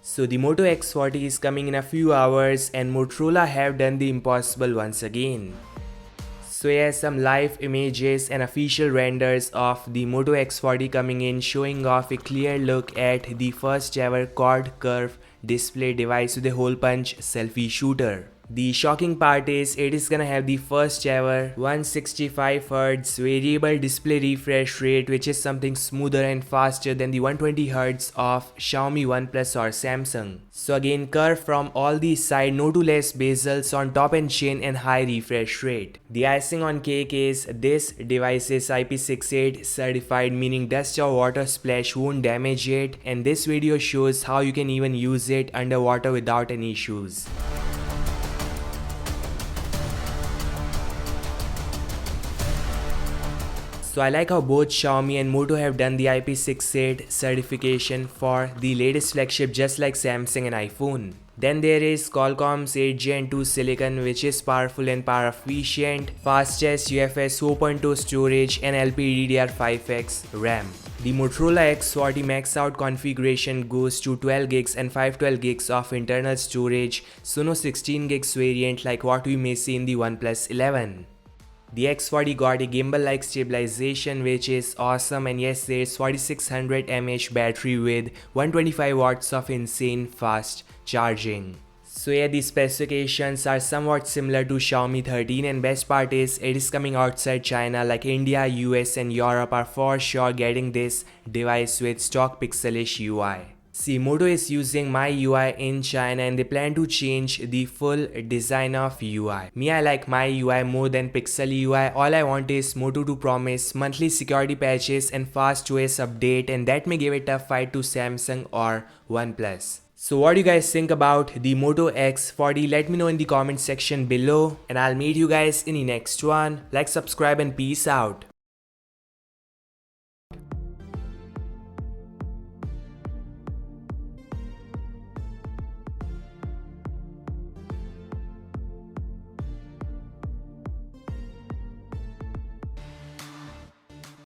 So the Moto X40 is coming in a few hours and Motorola have done the impossible once again. So yeah, some live images and official renders of the Moto X40 coming in, showing off a clear look at the first ever quad curve display device with a hole punch selfie shooter. The shocking part is it is gonna have the first ever 165Hz variable display refresh rate, which is something smoother and faster than the 120Hz of Xiaomi, OnePlus or Samsung. So again, curve from all these sides, no two less bezels on top and chin, and high refresh rate. The icing on cake is this device is Ip68 certified, meaning dust or water splash won't damage it, and this video shows how you can even use it underwater without any issues. So I like how both Xiaomi and Moto have done the IP68 certification for the latest flagship, just like Samsung and iPhone. Then there is Qualcomm's 8 Gen 2 Silicon, which is powerful and power efficient, fastest UFS 4.2 storage and LPDDR5X RAM. The Motorola X40 max out configuration goes to 12 gigs and 512 gigs of internal storage, so no 16 gigs variant like what we may see in the OnePlus 11. The X40 got a Gimbal-Like Stabilization, which is awesome, and yes, there's 4600 mAh battery with 125 watts of insane fast charging. So yeah, the specifications are somewhat similar to Xiaomi 13, and best part is it is coming outside China, like India, US and Europe are for sure getting this device with stock pixelish UI. See, Moto is using My UI in China and they plan to change the full design of UI. Me, I like My UI more than Pixel UI. All I want is Moto to promise monthly security patches and fast OS update, and that may give a tough fight to Samsung or OnePlus. So what do you guys think about the Moto X40? Let me know in the comment section below, and I'll meet you guys in the next one. Like, subscribe and peace out.